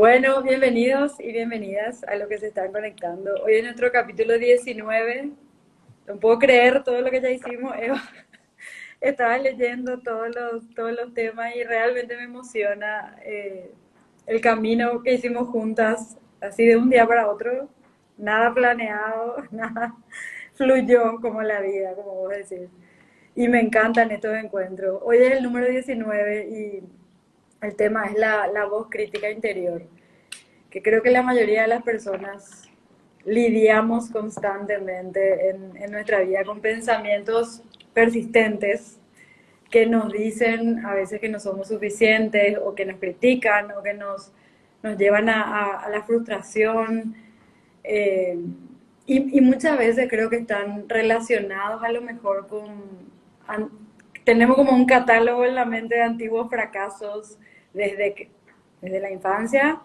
Bueno, bienvenidos y bienvenidas a los que se están conectando. Hoy es nuestro capítulo 19. No puedo creer todo lo que ya hicimos, Eva. Estaba leyendo todos los temas y realmente me emociona el camino que hicimos juntas, así de un día para otro. Nada planeado, nada fluyó como la vida, como vos decís. Y me encantan estos encuentros. Hoy es el número 19 y el tema es la voz crítica interior, que creo que la mayoría de las personas lidiamos constantemente en nuestra vida con pensamientos persistentes que nos dicen a veces que no somos suficientes o que nos critican o que nos llevan a la frustración. eh, y muchas veces creo que están relacionados a lo mejor an- tenemos como un catálogo en la mente de antiguos fracasos desde que, desde la infancia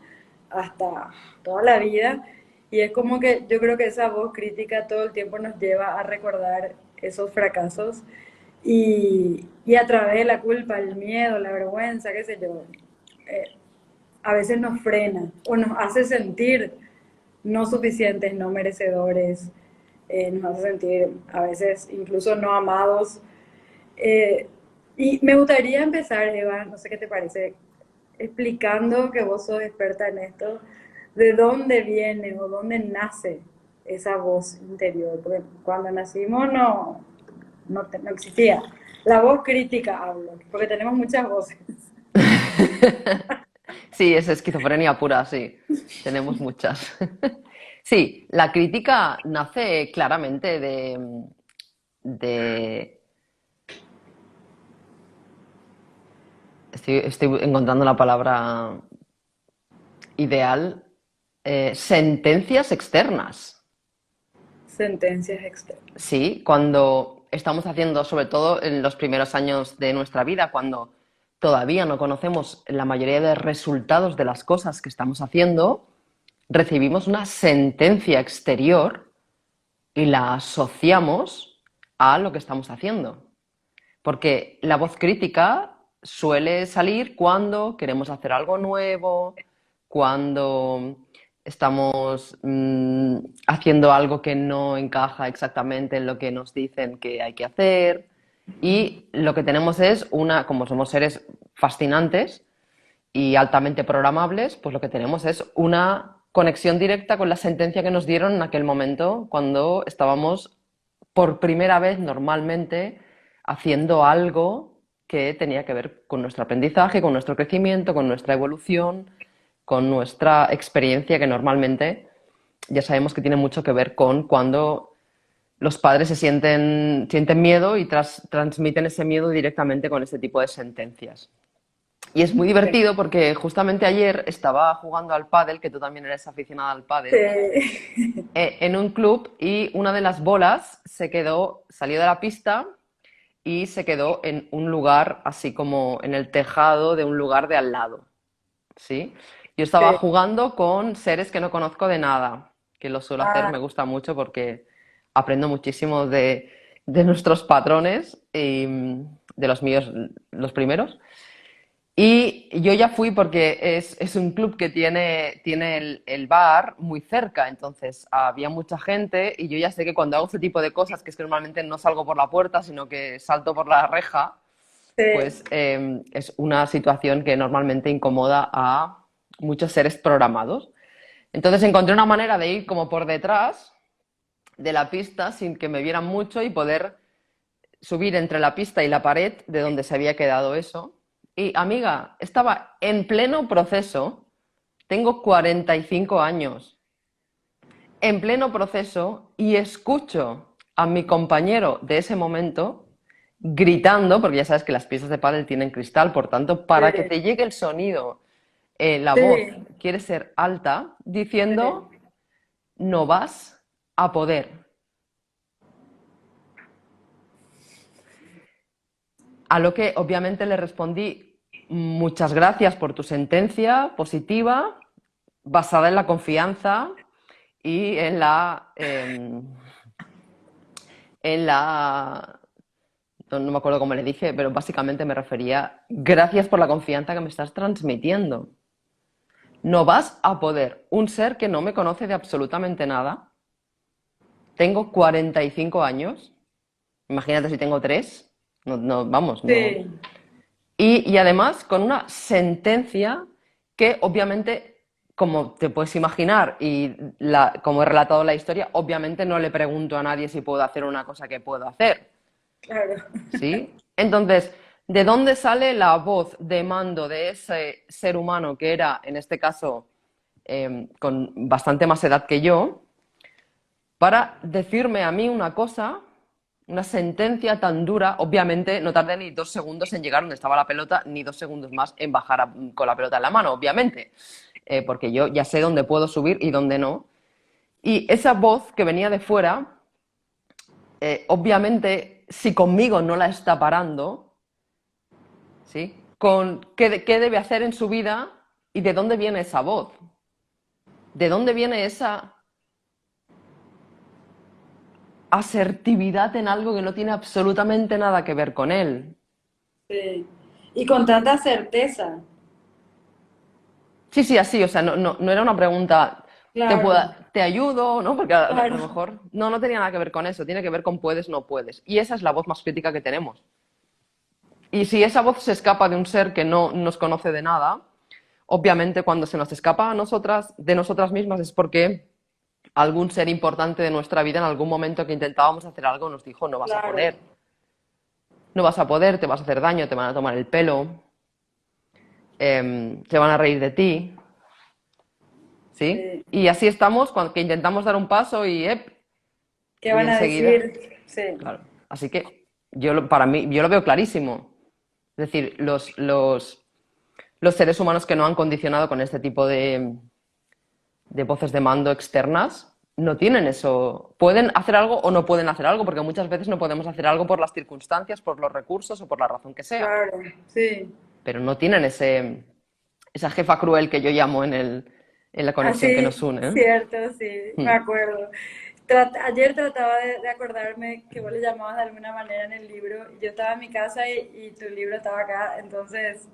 hasta toda la vida. Y es como que yo creo que esa voz crítica todo el tiempo nos lleva a recordar esos fracasos y a través de la culpa, el miedo, la vergüenza, qué sé yo, eh, a veces nos frena o nos hace sentir no suficientes, no merecedores, nos hace sentir a veces incluso no amados. Eh, y me gustaría empezar, Eva, no sé qué te parece, explicando que vos sos experta en esto, de dónde viene o dónde nace esa voz interior, porque cuando nacimos no existía. La voz crítica hablo, porque tenemos muchas voces. Sí, es esquizofrenia pura, sí. Tenemos muchas. Sí, la crítica nace claramente de... Estoy encontrando la palabra ideal. Sentencias externas. Sentencias externas. Sí, cuando estamos haciendo, sobre todo en los primeros años de nuestra vida, cuando todavía no conocemos la mayoría de resultados de las cosas que estamos haciendo, recibimos una sentencia exterior y la asociamos a lo que estamos haciendo. Porque la voz crítica suele salir cuando queremos hacer algo nuevo, cuando estamos haciendo algo que no encaja exactamente en lo que nos dicen que hay que hacer. Y lo que tenemos es como somos seres fascinantes y altamente programables, pues lo que tenemos es una conexión directa con la sentencia que nos dieron en aquel momento cuando estábamos por primera vez normalmente haciendo algo que tenía que ver con nuestro aprendizaje, con nuestro crecimiento, con nuestra evolución, con nuestra experiencia, que normalmente ya sabemos que tiene mucho que ver con cuando los padres sienten miedo y transmiten ese miedo directamente con este tipo de sentencias. Y es muy divertido porque justamente ayer estaba jugando al pádel, que tú también eres aficionada al pádel, Sí. en un club, y una de las bolas salió de la pista y se quedó en un lugar así como en el tejado de un lugar de al lado, ¿sí? Yo estaba Sí. jugando con seres que no conozco de nada, que lo suelo hacer, Ah, me gusta mucho porque aprendo muchísimo de nuestros patrones y de los míos, los primeros. Y yo ya fui porque es un club que tiene el bar muy cerca, entonces había mucha gente y yo ya sé que cuando hago este tipo de cosas, que es que normalmente no salgo por la puerta, sino que salto por la reja, sí. pues es una situación que normalmente incomoda a muchos seres programados. Entonces encontré una manera de ir como por detrás de la pista sin que me vieran mucho y poder subir entre la pista y la pared de donde se había quedado eso. Y amiga, estaba en pleno proceso, tengo 45 años, en pleno proceso y escucho a mi compañero de ese momento gritando, porque ya sabes que las piezas de pádel tienen cristal, por tanto, para que Sí. te llegue el sonido, la voz Sí. quiere ser alta, Sí. diciendo, no vas a poder. A lo que obviamente le respondí, muchas gracias por tu sentencia positiva, basada en la confianza y en la no me acuerdo cómo le dije, pero básicamente me refería, gracias por la confianza que me estás transmitiendo. no vas a poder. Un ser que no me conoce de absolutamente nada. Tengo 45 años. Imagínate si tengo 3. No, no, vamos, no. Sí, Y además con una sentencia que obviamente, como te puedes imaginar y como he relatado la historia, obviamente no le pregunto a nadie si puedo hacer una cosa que puedo hacer, claro. ¿sí? Entonces, ¿de dónde sale la voz de mando de ese ser humano que era, en este caso, con bastante más edad que yo, para decirme a mí una cosa, una sentencia tan dura? Obviamente no tardé ni 2 segundos en llegar donde estaba la pelota, ni 2 segundos más en bajar con la pelota en la mano, obviamente, porque yo ya sé dónde puedo subir y dónde no. Y esa voz que venía de fuera, obviamente, si conmigo no la está parando, ¿sí? ¿Qué debe hacer en su vida y de dónde viene esa voz? ¿De dónde viene esa asertividad en algo que no tiene absolutamente nada que ver con él? Sí. Y con tanta certeza. Sí, sí, así, o sea, no era una pregunta, Claro, te ayudo, ¿no? Porque a lo claro. mejor no tenía nada que ver con eso, tiene que ver con puedes, no puedes. Y esa es la voz más crítica que tenemos. Y si esa voz se escapa de un ser que no nos conoce de nada, obviamente cuando se nos escapa a nosotras, de nosotras mismas, es porque algún ser importante de nuestra vida en algún momento que intentábamos hacer algo nos dijo no vas a Claro. poder, no vas a poder, te vas a hacer daño, te van a tomar el pelo, se van a reír de ti, ¿sí? Sí. Y así estamos cuando que intentamos dar un paso ¿Qué y van a enseguida, decir? Sí. claro. Así que para mí, yo lo veo clarísimo. Es decir, los seres humanos que no han condicionado con este tipo de voces de mando externas no tienen eso. Pueden hacer algo o no pueden hacer algo, porque muchas veces no podemos hacer algo por las circunstancias, por los recursos o por la razón que sea. Claro, sí. Pero no tienen esa jefa cruel que yo llamo en la conexión que Así, nos une, ¿eh? cierto, sí, me Hmm. acuerdo. Ayer trataba de acordarme que vos le llamabas de alguna manera en el libro. Y yo estaba en mi casa y tu libro estaba acá, entonces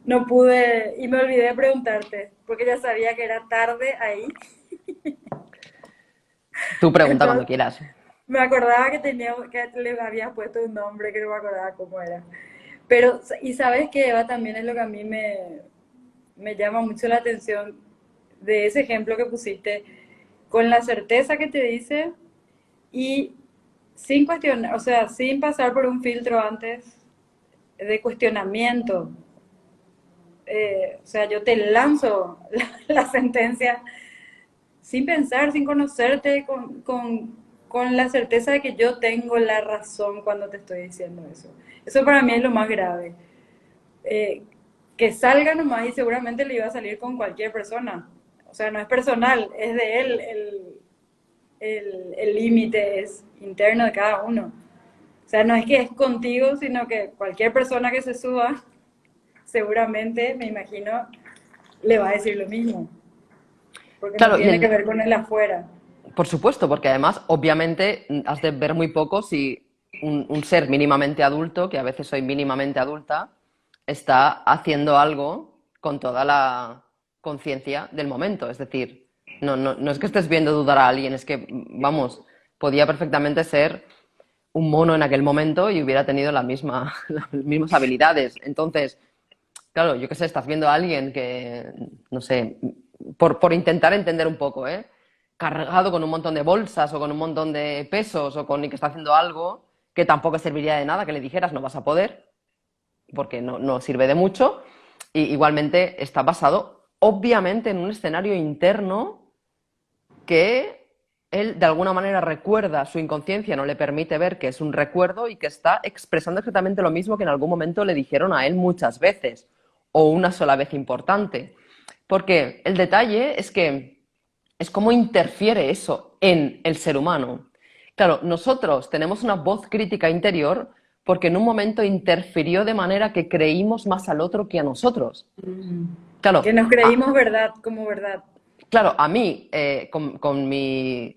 no pude y me olvidé de preguntarte, porque ya sabía que era tarde ahí. Tú pregunta cuando Entonces quieras. me acordaba que le habías puesto un nombre que no me acordaba cómo era. Pero, y sabes que Eva también es lo que a mí me llama mucho la atención de ese ejemplo que pusiste, con la certeza que te dice y sin cuestionar, o sea, sin pasar por un filtro antes de cuestionamiento. O sea, yo te lanzo la sentencia sin pensar, sin conocerte, con la certeza de que yo tengo la razón cuando te estoy diciendo eso. Eso para mí es lo más grave. Eh, que salga nomás y seguramente le iba a salir con cualquier persona. O sea, no es personal, es de él el límite, es interno de cada uno. O sea, no es que es contigo, sino que cualquier persona que se suba, seguramente, me imagino, le va a decir lo mismo, porque no Claro, y tiene que ver con el afuera. por supuesto, porque además, obviamente, has de ver muy poco si un ser mínimamente adulto, que a veces soy mínimamente adulta, está haciendo algo con toda la conciencia del momento. Es decir, no es que estés viendo dudar a alguien, es que, vamos, podía perfectamente ser un mono en aquel momento y hubiera tenido las mismas habilidades. Entonces, claro, yo qué sé, estás viendo a alguien que, no sé, por intentar entender un poco, ¿eh? Cargado con un montón de bolsas o con un montón de pesos o con y que está haciendo algo que tampoco serviría de nada que le dijeras no vas a poder, porque no sirve de mucho. Y igualmente está basado, obviamente, en un escenario interno que él de alguna manera recuerda, su inconsciencia no le permite ver que es un recuerdo y que está expresando exactamente lo mismo que en algún momento le dijeron a él muchas veces o una sola vez importante. Porque el detalle es que es cómo interfiere eso en el ser humano. Claro, nosotros tenemos una voz crítica interior porque en un momento interfirió de manera que creímos más al otro que a nosotros. Que Claro, nos creímos verdad como verdad. claro, a mí, con mi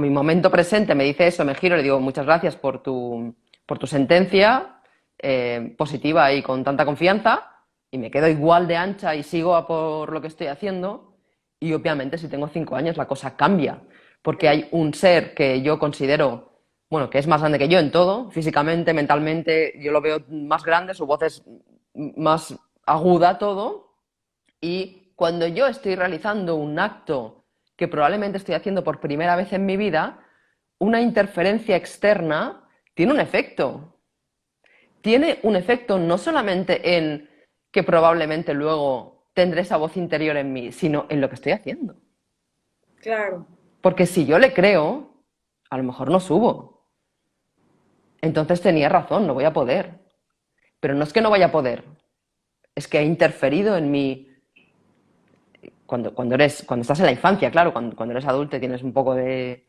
momento presente, me dice eso, me giro y le digo muchas gracias por tu sentencia positiva y con tanta confianza. y me quedo igual de ancha y sigo a por lo que estoy haciendo. Y obviamente si tengo 5 años la cosa cambia, porque hay un ser que yo considero, bueno, que es más grande que yo en todo, físicamente, mentalmente, yo lo veo más grande, su voz es más aguda, todo. Y cuando yo estoy realizando un acto que probablemente estoy haciendo por primera vez en mi vida, una interferencia externa tiene un efecto. Tiene un efecto no solamente en que probablemente luego tendré esa voz interior en mí, sino en lo que estoy haciendo. Claro, Porque si yo le creo, a lo mejor no subo. Entonces tenía razón, no voy a poder. Pero no es que no vaya a poder, es que ha interferido en mí. Cuando estás en la infancia, claro, cuando eres adulto y tienes un poco de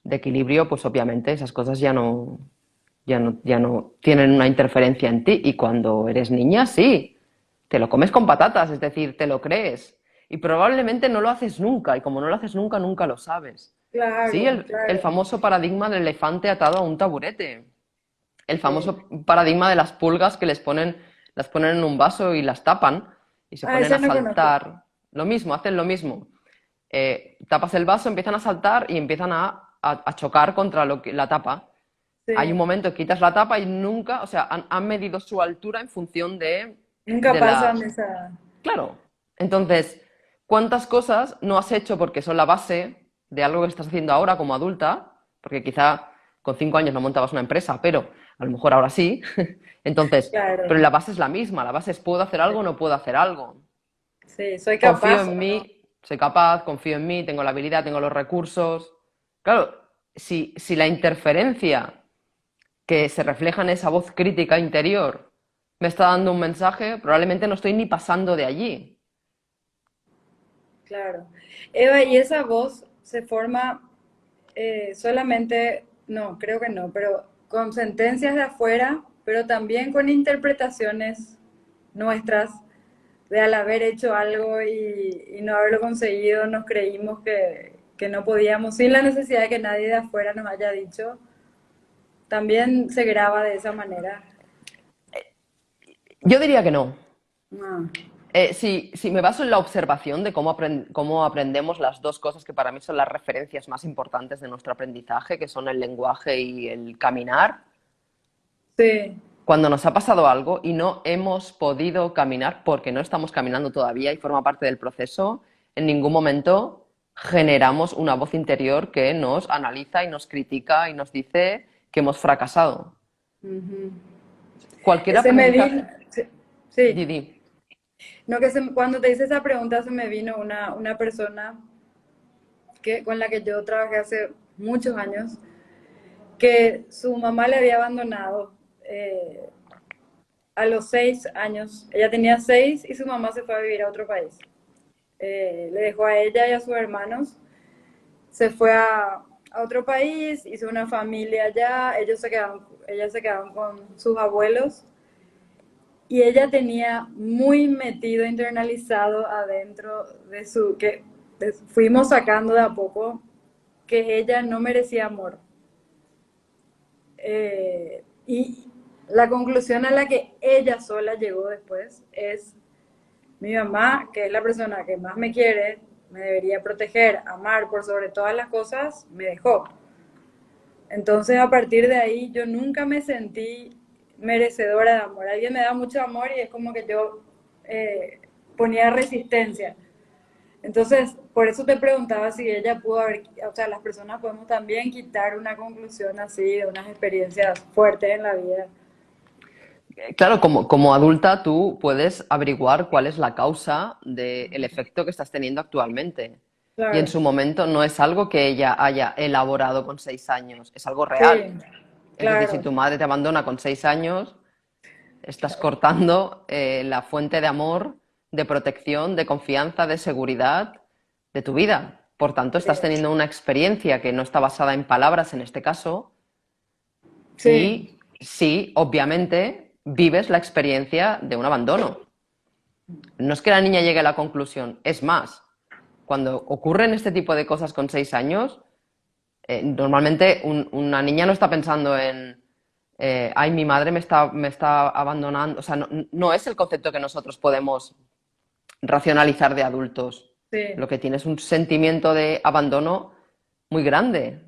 equilibrio, pues obviamente esas cosas ya no tienen una interferencia en ti. Y cuando eres niña, sí, te lo comes con patatas, es decir, te lo crees. Y probablemente no lo haces nunca, y como no lo haces nunca, nunca lo sabes. Sí, claro, el claro. famoso paradigma del elefante atado a un taburete. El Sí. famoso paradigma de las pulgas que las ponen en un vaso y las tapan y se Ah, ponen ese a no conozco. saltar. Lo mismo, hacen lo mismo. Tapas el vaso, empiezan a saltar y empiezan a chocar contra la tapa. Hay un Sí. momento que quitas la tapa y nunca, o sea, han medido su altura en función Nunca de pasan las... esa. Claro. Entonces, ¿cuántas cosas no has hecho porque son la base de algo que estás haciendo ahora como adulta? Porque quizá con 5 años no montabas una empresa, pero a lo mejor ahora sí. Entonces, pero Claro. la base es la misma. La base es ¿puedo hacer algo o no puedo hacer algo? Sí, soy Confío capaz o en no. mí, soy capaz, confío en mí, tengo la habilidad, tengo los recursos. Claro, si la interferencia que se refleja en esa voz crítica interior me está dando un mensaje, probablemente no estoy ni pasando de allí. Claro. Eva, ¿y esa voz se forma solamente, no, creo que no, pero con sentencias de afuera, pero también con interpretaciones nuestras de al haber hecho algo y no haberlo conseguido, nos creímos que no podíamos, sin la necesidad de que nadie de afuera nos haya dicho, también se graba de esa manera. Yo diría que no. Ah, Si me baso en la observación de cómo aprendemos las dos cosas que para mí son las referencias más importantes de nuestro aprendizaje, que son el lenguaje y el caminar, sí, cuando nos ha pasado algo y no hemos podido caminar porque no estamos caminando todavía y forma parte del proceso, en ningún momento generamos una voz interior que nos analiza y nos critica y nos dice que hemos fracasado. ujú. Cualquier Se me vino, aprendizaje, sí, sí. Didi. No, que cuando te hice esa pregunta se me vino una persona con la que yo trabajé hace muchos años, que su mamá le había abandonado a los 6 años. Ella tenía 6 y su mamá se fue a vivir a otro país. Le dejó a ella y a sus hermanos, se fue a otro país, hizo una familia allá, ellas se quedaron con sus abuelos y ella tenía muy metido, internalizado adentro de fuimos sacando de a poco que ella no merecía amor. Y la conclusión a la que ella sola llegó después es, mi mamá, que es la persona que más me quiere, me debería proteger, amar por sobre todas las cosas, me dejó. Entonces a partir de ahí yo nunca me sentí merecedora de amor. Alguien me da mucho amor y es como que yo ponía resistencia. Entonces, por eso te preguntaba si ella pudo haber, o sea, las personas podemos también quitar una conclusión así de unas experiencias fuertes en la vida. Claro, como adulta tú puedes averiguar cuál es la causa del efecto que estás teniendo actualmente. Y en Claro, su momento no es algo que ella haya elaborado con 6 años, es algo real. sí, Es decir, si claro, tu madre te abandona con 6 años, estás cortando la fuente de amor, de protección, de confianza, de seguridad de tu vida. Por tanto, estás sí, teniendo una experiencia que no está basada en palabras en este caso, sí, y sí, obviamente, vives la experiencia de un abandono. No es que la niña llegue a la conclusión, es más, cuando ocurren este tipo de cosas con 6 años, normalmente una niña no está pensando ay, mi madre me está abandonando. O sea, no, no es el concepto que nosotros podemos racionalizar de adultos. Sí, Lo que tiene es un sentimiento de abandono muy grande,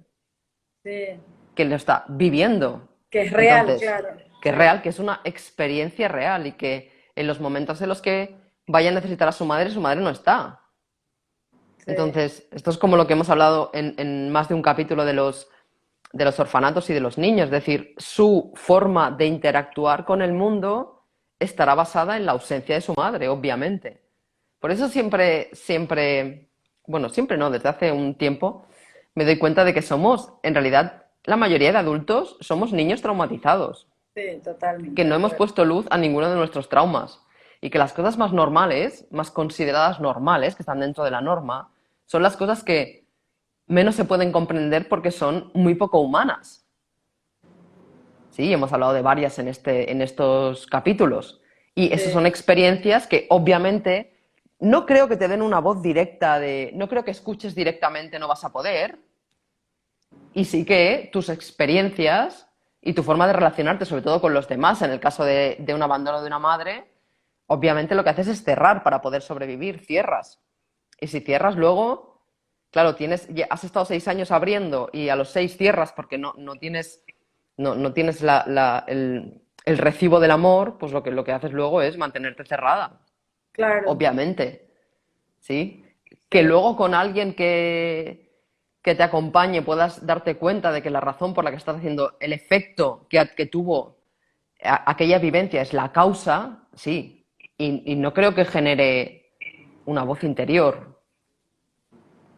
sí. que lo está viviendo. Que es real, Entonces, claro. que es Sí, real, que es una experiencia real y que en los momentos en los que vaya a necesitar a su madre no está. sí, Entonces, esto es como lo que hemos hablado en más de un capítulo de los orfanatos y de los niños. Es decir, su forma de interactuar con el mundo estará basada en la ausencia de su madre, obviamente. Por eso siempre, bueno, siempre no, desde hace un tiempo me doy cuenta de que somos, en realidad, la mayoría de adultos somos niños traumatizados, sí, que totalmente de no hemos acuerdo. puesto luz a ninguno de nuestros traumas y que las cosas más normales, más consideradas normales, que están dentro de la norma, son las cosas que menos se pueden comprender porque son muy poco humanas. Sí, hemos hablado de varias en estos capítulos. Y esas Sí, son experiencias que obviamente no creo que te den una voz directa no creo que escuches directamente, no vas a poder. Y sí que tus experiencias y tu forma de relacionarte, sobre todo con los demás, en el caso de un abandono de una madre, obviamente lo que haces es cerrar para poder sobrevivir, cierras. Y si cierras luego, claro, has estado 6 años abriendo y a los 6 cierras porque no tienes el recibo del amor, pues lo que haces luego es mantenerte cerrada, claro, obviamente, ¿sí? Que sí, luego con alguien que te acompañe puedas darte cuenta de que la razón por la que estás haciendo el efecto que tuvo aquella vivencia es la causa, sí, y no creo que genere una voz interior,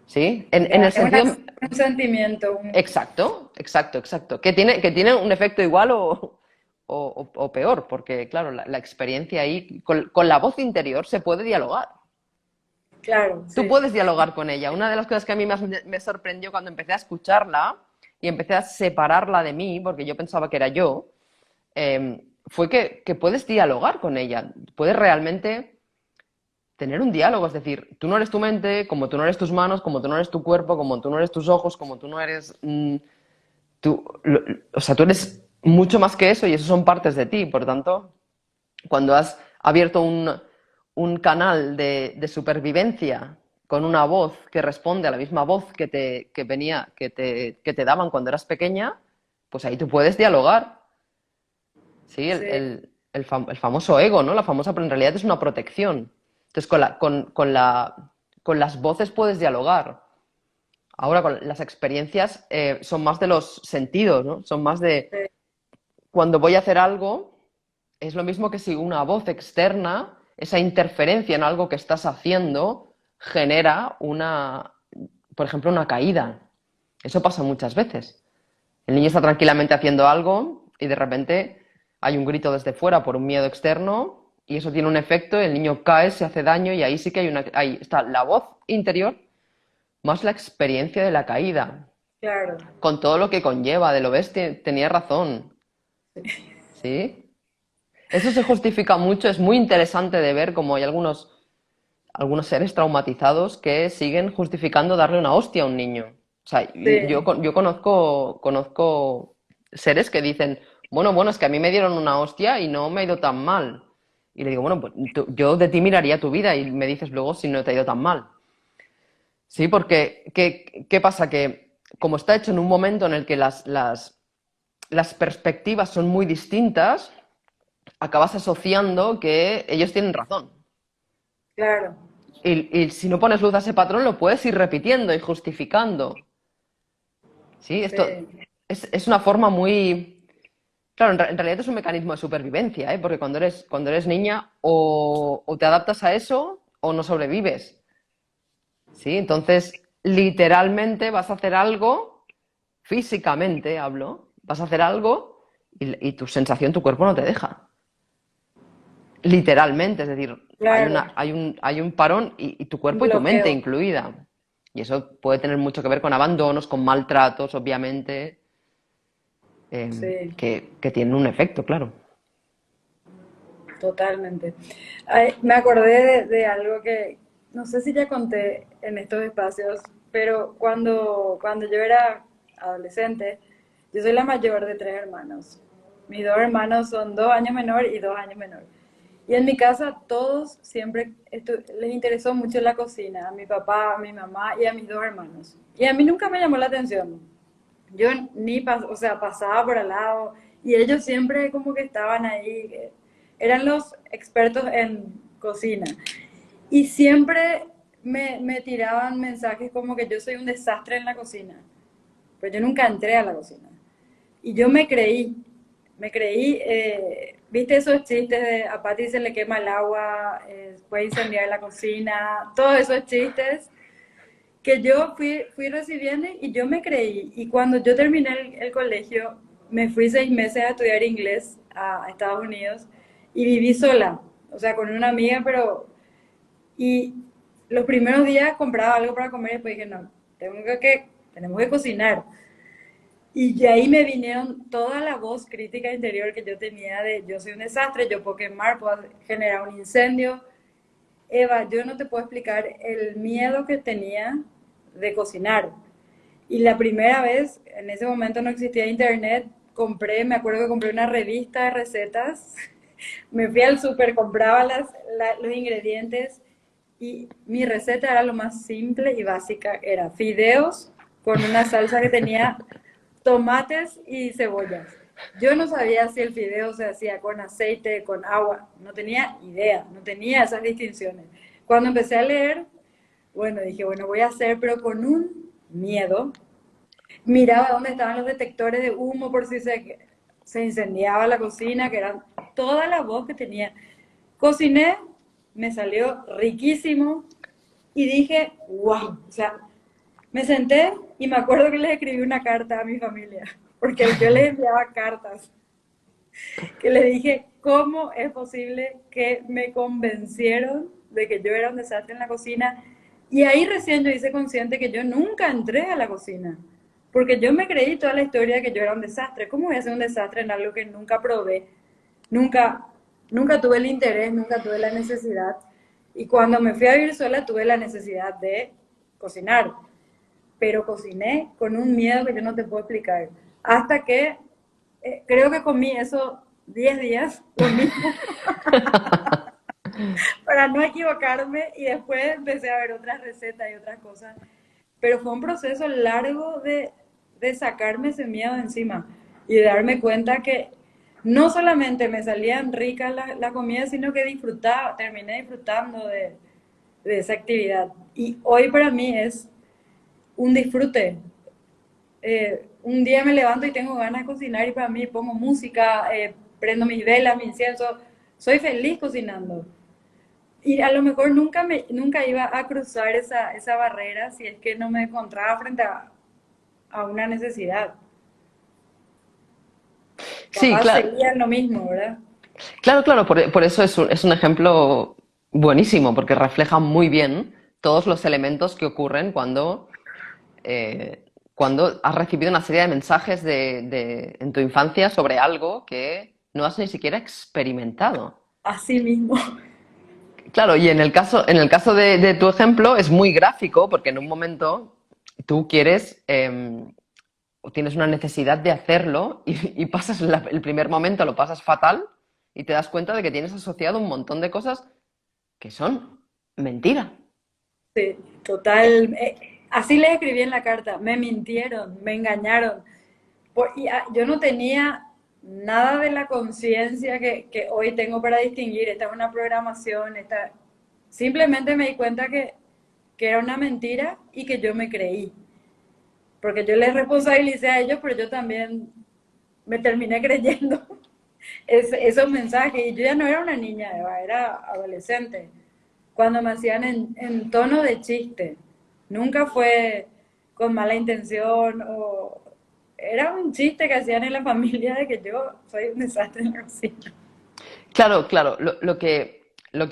¿sí? En ya, el sentido. un sentimiento, Exacto, exacto, exacto. Que tiene un efecto igual o peor, porque claro, la experiencia ahí, con la voz interior se puede dialogar. claro, Tú sí, puedes dialogar con ella. Una de las cosas que a mí más me sorprendió cuando empecé a escucharla y empecé a separarla de mí, porque yo pensaba que era yo, fue que puedes dialogar con ella. Puedes realmente tener un diálogo, es decir, tú no eres tu mente, como tú no eres tus manos, como tú no eres tu cuerpo, como tú no eres tus ojos, como tú no eres o sea, tú eres mucho más que eso y eso son partes de ti. Por tanto, cuando has abierto un canal de supervivencia con una voz que responde a la misma voz que te daban cuando eras pequeña, pues ahí tú puedes dialogar. Sí, sí, el famoso ego, ¿no? La famosa, pero en realidad es una protección. Entonces, con las voces puedes dialogar. Ahora, con las experiencias son más de los sentidos, ¿no? Son más de sí, cuando voy a hacer algo, es lo mismo que si una voz externa, esa interferencia en algo que estás haciendo, genera por ejemplo, una caída. Eso pasa muchas veces. El niño está tranquilamente haciendo algo y de repente hay un grito desde fuera por un miedo externo y eso tiene un efecto, el niño cae, se hace daño y ahí sí que ahí está la voz interior más la experiencia de la caída, claro, con todo lo que conlleva, de lo ves, tenía razón, ¿sí? Eso se justifica mucho, es muy interesante de ver cómo hay algunos seres traumatizados que siguen justificando darle una hostia a un niño. O sea, yo, sí, yo conozco seres que dicen, bueno, es que a mí me dieron una hostia y no me ha ido tan mal. Y le digo, bueno, pues yo de ti miraría tu vida y me dices luego si no te ha ido tan mal. Sí, porque ¿qué pasa? Que como está hecho en un momento en el que las perspectivas son muy distintas, acabas asociando que ellos tienen razón. claro, Y si no pones luz a ese patrón, lo puedes ir repitiendo y justificando. ¿Sí? Esto sí, es una forma muy. Claro, en realidad es un mecanismo de supervivencia, ¿eh? Porque cuando eres niña o te adaptas a eso o no sobrevives. ¿Sí? Entonces, literalmente vas a hacer algo, físicamente hablo, vas a hacer algo y tu sensación, tu cuerpo no te deja. Literalmente, es decir, hay claro, una, hay un parón y tu un cuerpo y tu mente bloqueo, incluida. Y eso puede tener mucho que ver con abandonos, con maltratos, obviamente, sí, que tienen un efecto, claro. totalmente. Ay, me acordé de algo que no sé si ya conté en estos espacios, pero cuando yo era adolescente, yo soy la mayor de tres hermanos. Mis dos hermanos son 2 años menor y 2 años menor. Y en mi casa todos siempre les interesó mucho la cocina, a mi papá, a mi mamá y a mis dos hermanos. Y a mí nunca me llamó la atención. Yo ni o sea, pasaba por al lado y ellos siempre como que estaban ahí, eran los expertos en cocina. Y siempre me tiraban mensajes como que yo soy un desastre en la cocina, pero yo nunca entré a la cocina. Y yo me creí, viste esos chistes de a Pati se le quema el agua, puede incendiar la cocina, todos esos chistes que yo fui recibiendo y yo me creí. Y cuando yo terminé el colegio, me fui 6 meses a estudiar inglés a Estados Unidos y viví sola, o sea, con una amiga, pero... Y los primeros días compraba algo para comer y después dije, no, tenemos que cocinar. Y de ahí me vinieron toda la voz crítica interior que yo tenía de yo soy un desastre, yo puedo quemar, puedo generar un incendio. Eva, yo no te puedo explicar el miedo que tenía de cocinar. Y la primera vez, en ese momento no existía internet, me acuerdo que compré una revista de recetas, me fui al súper, compraba los ingredientes y mi receta era lo más simple y básica, era fideos con una salsa que tenía tomates y cebollas. Yo no sabía si el fideo se hacía con aceite, con agua, no tenía idea, no tenía esas distinciones. Cuando empecé a leer, bueno, dije, bueno, voy a hacer, pero con un miedo. Miraba dónde estaban los detectores de humo por si se incendiaba la cocina, que eran toda la voz que tenía. Cociné, me salió riquísimo y dije, wow, o sea, me senté y me acuerdo que les escribí una carta a mi familia, porque yo les enviaba cartas, que les dije, ¿cómo es posible que me convencieron de que yo era un desastre en la cocina? Y ahí recién yo hice consciente que yo nunca entré a la cocina, porque yo me creí toda la historia de que yo era un desastre. ¿Cómo voy a ser un desastre en algo que nunca probé? Nunca, nunca tuve el interés, nunca tuve la necesidad. Y cuando me fui a vivir sola tuve la necesidad de cocinar, pero cociné con un miedo que yo no te puedo explicar. Hasta que creo que comí eso 10 días, lo mismo, para no equivocarme y después empecé a ver otras recetas y otras cosas. Pero fue un proceso largo de sacarme ese miedo de encima y de darme cuenta que no solamente me salían ricas la comida, sino que terminé disfrutando de esa actividad. Y hoy para mí es un disfrute. Un día me levanto y tengo ganas de cocinar y para mí pongo música, prendo mis velas, mi incienso, soy feliz cocinando. Y a lo mejor nunca iba a cruzar esa barrera si es que no me encontraba frente a una necesidad. Sí, Capaz claro, sería lo mismo, ¿verdad? claro, claro, por eso es un ejemplo buenísimo, porque refleja muy bien todos los elementos que ocurren eh, cuando has recibido una serie de mensajes en tu infancia sobre algo que no has ni siquiera experimentado. Así mismo. Claro, y en el caso de tu ejemplo es muy gráfico porque en un momento tú quieres o tienes una necesidad de hacerlo y pasas el primer momento lo pasas fatal y te das cuenta de que tienes asociado un montón de cosas que son mentira. Sí, Eh, total. Así le escribí en la carta. Me mintieron, me engañaron. Yo no tenía nada de la conciencia que hoy tengo para distinguir. Esta es una programación. Simplemente me di cuenta que era una mentira y que yo me creí. Porque yo les responsabilicé a ellos, pero yo también me terminé creyendo esos mensajes. Y yo ya no era una niña, Eva, era adolescente. Cuando me hacían en tono de chiste. Nunca fue con mala intención o era un chiste que hacían en la familia de que yo soy un desastre en la cocina. claro, claro, lo que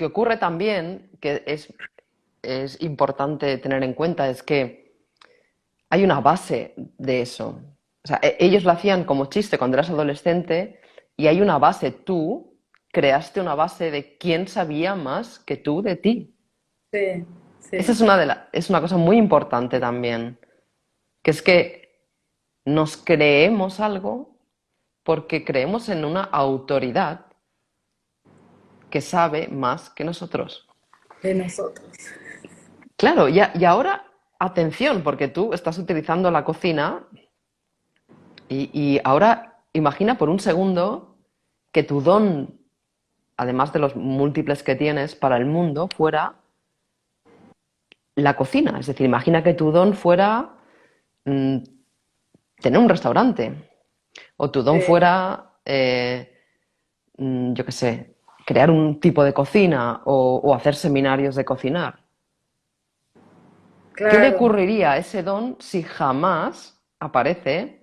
ocurre también, que es importante tener en cuenta, es que hay una base de eso. O sea, ellos lo hacían como chiste cuando eras adolescente y hay una base. Tú creaste una base de quién sabía más que tú de ti. Sí, Esa sí, es una cosa muy importante también, que es que nos creemos algo porque creemos en una autoridad que sabe más que nosotros. De nosotros. Claro, y ahora, atención, porque tú estás utilizando la cocina y ahora imagina por un segundo que tu don, además de los múltiples que tienes para el mundo, fuera la cocina. Es decir, imagina que tu don fuera mm, tener un restaurante o tu don Sí, fuera, yo qué sé, crear un tipo de cocina o hacer seminarios de cocinar. ¿Qué le claro. ocurriría a ese don si jamás aparece,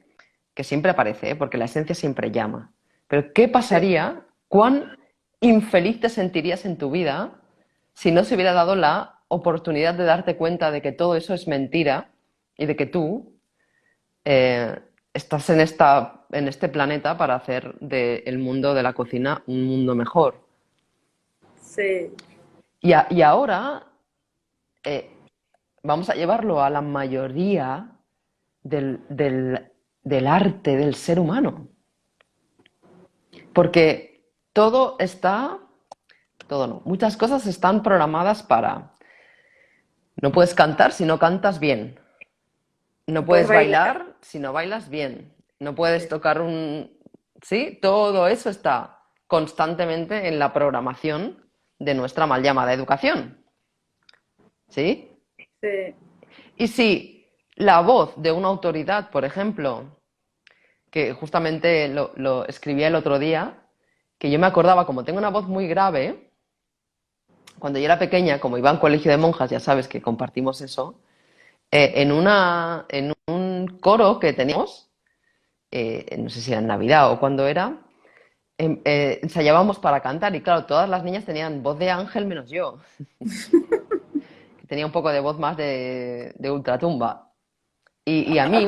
que siempre aparece, porque la esencia siempre llama? Pero ¿qué Sí, pasaría? ¿Cuán infeliz te sentirías en tu vida si no se hubiera dado la oportunidad de darte cuenta de que todo eso es mentira y de que tú eh, estás en este planeta para hacer del mundo de la cocina un mundo mejor? sí, Y ahora eh, vamos a llevarlo a la mayoría del arte del ser humano. Porque todo está, todo no, muchas cosas están programadas para, no puedes cantar si no cantas bien, no no puedes puedes bailar. bailar si no bailas bien, no puedes Sí, tocar un... ¿Sí? Todo eso está constantemente en la programación de nuestra mal llamada educación. ¿Sí? sí. Y si la voz de una autoridad, por ejemplo, que justamente lo escribía el otro día, que yo me acordaba, como tengo una voz muy grave, cuando yo era pequeña, como iba en colegio de monjas, ya sabes que compartimos eso, en un coro que teníamos, no sé si era en Navidad o cuando era, ensayábamos para cantar y claro, todas las niñas tenían voz de ángel menos yo, que tenía un poco de voz más de ultratumba. Y a mí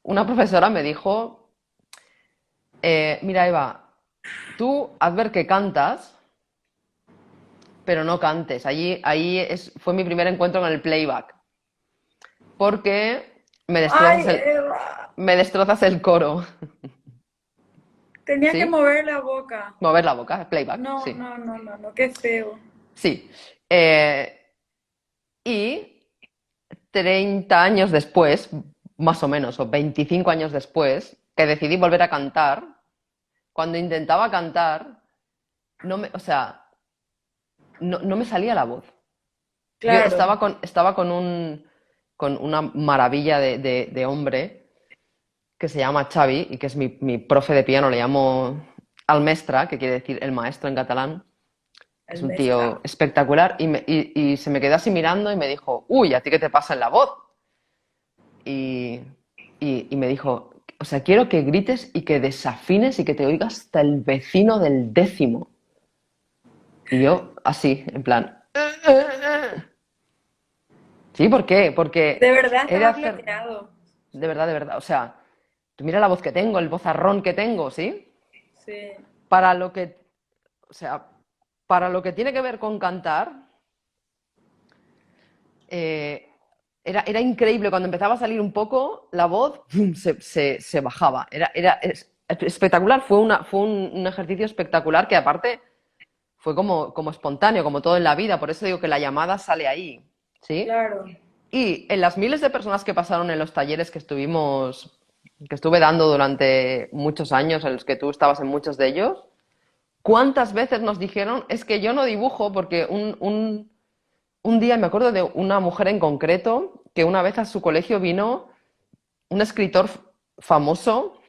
una profesora me dijo, mira Eva, tú haz ver que cantas, pero no cantes. Fue mi primer encuentro con el playback, porque Ay, Eva, me destrozas el coro, tenía que ¿sí? mover la boca. Mover la boca, playback, No, sí. no, no, no, no, qué feo. Sí. Eh, y 30 años después, más o menos, o 25 años después, que decidí volver a cantar, cuando intentaba cantar, o sea, no me salía la voz. Yo Claro, estaba con una maravilla de hombre que se llama Xavi y que es mi profe de piano, le llamo al mestra, que quiere decir el maestro en catalán. Es un almestra. tío espectacular y se me quedó así mirando y me dijo, uy, ¿a ti qué te pasa en la voz? Y, y me dijo, o sea, quiero que grites y que desafines y que te oiga hasta el vecino del décimo. Y yo así, en plan, sí, ¿por qué? De Porque verdad he de estaba hacer, plateado. de verdad, o sea, tú mira la voz que tengo, el vozarrón que tengo, ¿sí? Sí, Para lo que, o sea, para lo que tiene que ver con cantar, eh, era increíble. Cuando empezaba a salir un poco la voz, ¡pum! Se bajaba. Espectacular, un ejercicio espectacular que aparte fue como espontáneo, como todo en la vida. Por eso digo que la llamada sale ahí, ¿sí? claro. Y en las miles de personas que pasaron en los talleres que estuve dando durante muchos años, en los que tú estabas en muchos de ellos, ¿cuántas veces nos dijeron, es que yo no dibujo porque un día me acuerdo de una mujer en concreto que una vez a su colegio vino un escritor famoso,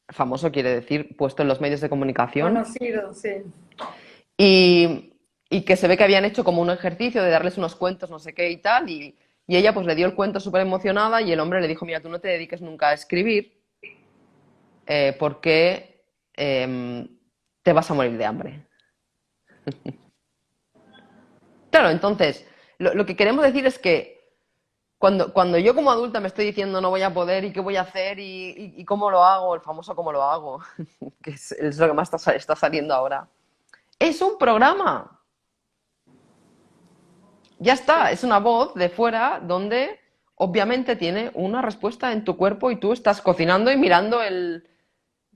famoso quiere decir puesto en los medios de comunicación, Conocido, sí. y, y que se ve que habían hecho como un ejercicio de darles unos cuentos, no sé qué y tal, y ella pues le dio el cuento súper emocionada y el hombre le dijo, mira, tú no te dediques nunca a escribir porque te vas a morir de hambre. Claro, entonces, lo que queremos decir es que cuando yo como adulta me estoy diciendo no voy a poder y qué voy a hacer y cómo lo hago, el famoso cómo lo hago, que es lo que más está saliendo ahora, es un programa. Ya está, Sí, es una voz de fuera donde obviamente tiene una respuesta en tu cuerpo y tú estás cocinando y mirando el...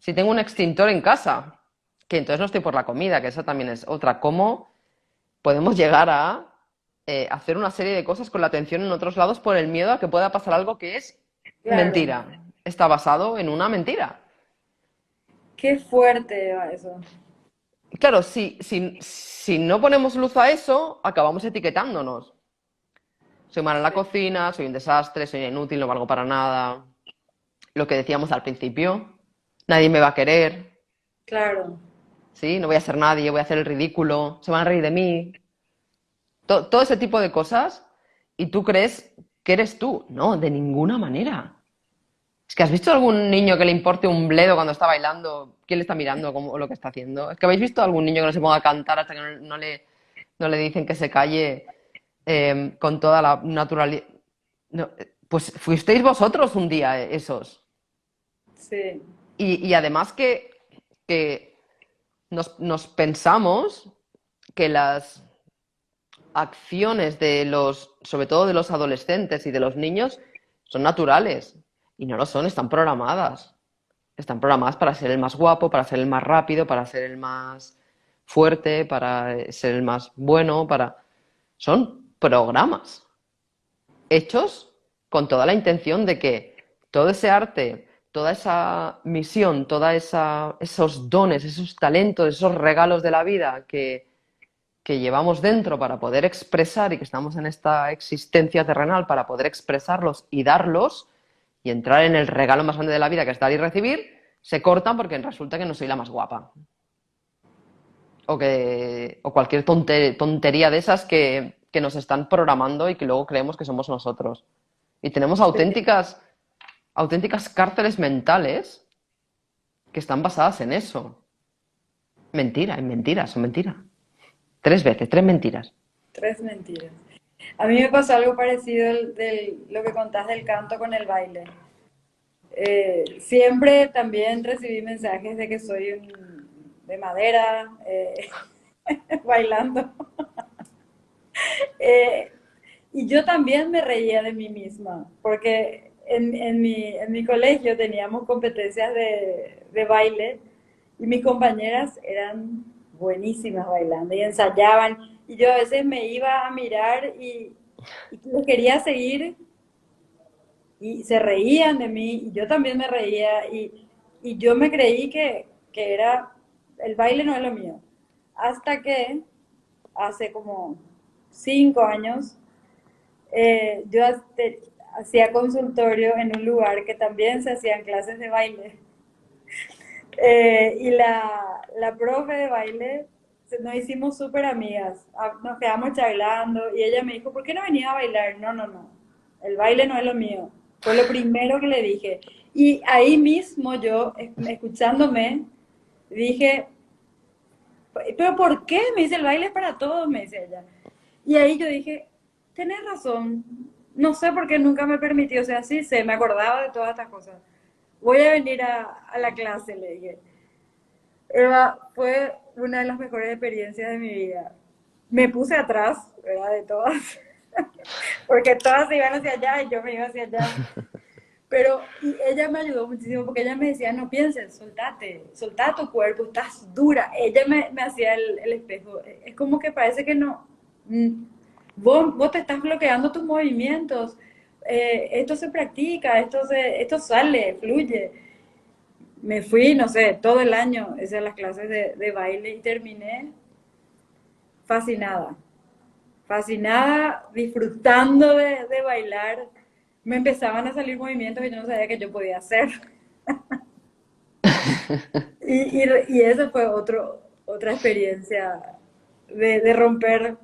si tengo un extintor en casa, que entonces no estoy por la comida, que esa también es otra. ¿Cómo podemos llegar a hacer una serie de cosas con la atención en otros lados por el miedo a que pueda pasar algo que es Claro, mentira? Está basado en una mentira. qué fuerte Eva, eso. Claro, si no ponemos luz a eso, acabamos etiquetándonos. Soy mala en la Sí, cocina, soy un desastre, soy inútil, no valgo para nada. Lo que decíamos al principio, nadie me va a querer, claro. ¿sí? No voy a ser nadie, voy a hacer el ridículo, se van a reír de mí. Todo ese tipo de cosas. Y tú crees que eres tú. No, de ninguna manera. Es que has visto algún niño que le importe un bledo cuando está bailando, quién le está mirando o lo que está haciendo. Es que habéis visto algún niño que no se ponga a cantar hasta que no le dicen que se calle con toda la naturalidad. No, pues fuisteis vosotros un día esos. Sí, Y además que nos pensamos que las acciones de los, sobre todo de los adolescentes y de los niños, son naturales. Y no lo son, están programadas. Están programadas para ser el más guapo, para ser el más rápido, para ser el más fuerte, para ser el más bueno, para... Son programas hechos con toda la intención de que todo ese arte, toda esa misión, esos dones, esos talentos, esos regalos de la vida que llevamos dentro para poder expresar y que estamos en esta existencia terrenal para poder expresarlos y darlos y entrar en el regalo más grande de la vida que es dar y recibir, se cortan porque resulta que no soy la más guapa. O cualquier tontería de esas que nos están programando y que luego creemos que somos nosotros. Y tenemos sí. auténticas cárceles mentales que están basadas en eso. Mentira, en mentiras, son mentiras. Tres veces, tres mentiras. Tres mentiras. A mí me pasó algo parecido lo que contás del canto con el baile. Siempre también recibí mensajes de que soy de madera, bailando. Eh, y yo también me reía de mí misma, porque en mi colegio teníamos competencias de baile y mis compañeras eran buenísimas bailando y ensayaban. Y yo a veces me iba a mirar y los quería seguir y se reían de mí y yo también me reía y yo me creí que era, el baile no es lo mío. Hasta que hace como 5 años yo hacía consultorio en un lugar que también se hacían clases de baile. Y la profe de baile, nos hicimos súper amigas, nos quedamos charlando y ella me dijo, ¿por qué no venías a bailar? No, no, no, el baile no es lo mío. Fue lo primero que le dije. Y ahí mismo yo, escuchándome, dije, ¿pero por qué? Me dice, el baile es para todos, me dice ella. Y ahí yo dije, tenés razón, no sé por qué nunca me permitió, o sea, sí sé, me acordaba de todas estas cosas. Voy a venir a la clase, le dije. Eva, fue una de las mejores experiencias de mi vida. Me puse atrás, ¿verdad? De todas, porque todas se iban hacia allá y yo me iba hacia allá. Pero y ella me ayudó muchísimo porque ella me decía, no pienses, soltate, solta tu cuerpo, estás dura. Ella me hacía el espejo. Es como que parece que no, mm, vos te estás bloqueando tus movimientos. Esto se practica, esto sale, fluye. Me fui, no sé, todo el año, esas las clases de baile y terminé fascinada, fascinada, disfrutando de bailar. Me empezaban a salir movimientos que yo no sabía que yo podía hacer. Y eso fue otra experiencia de romper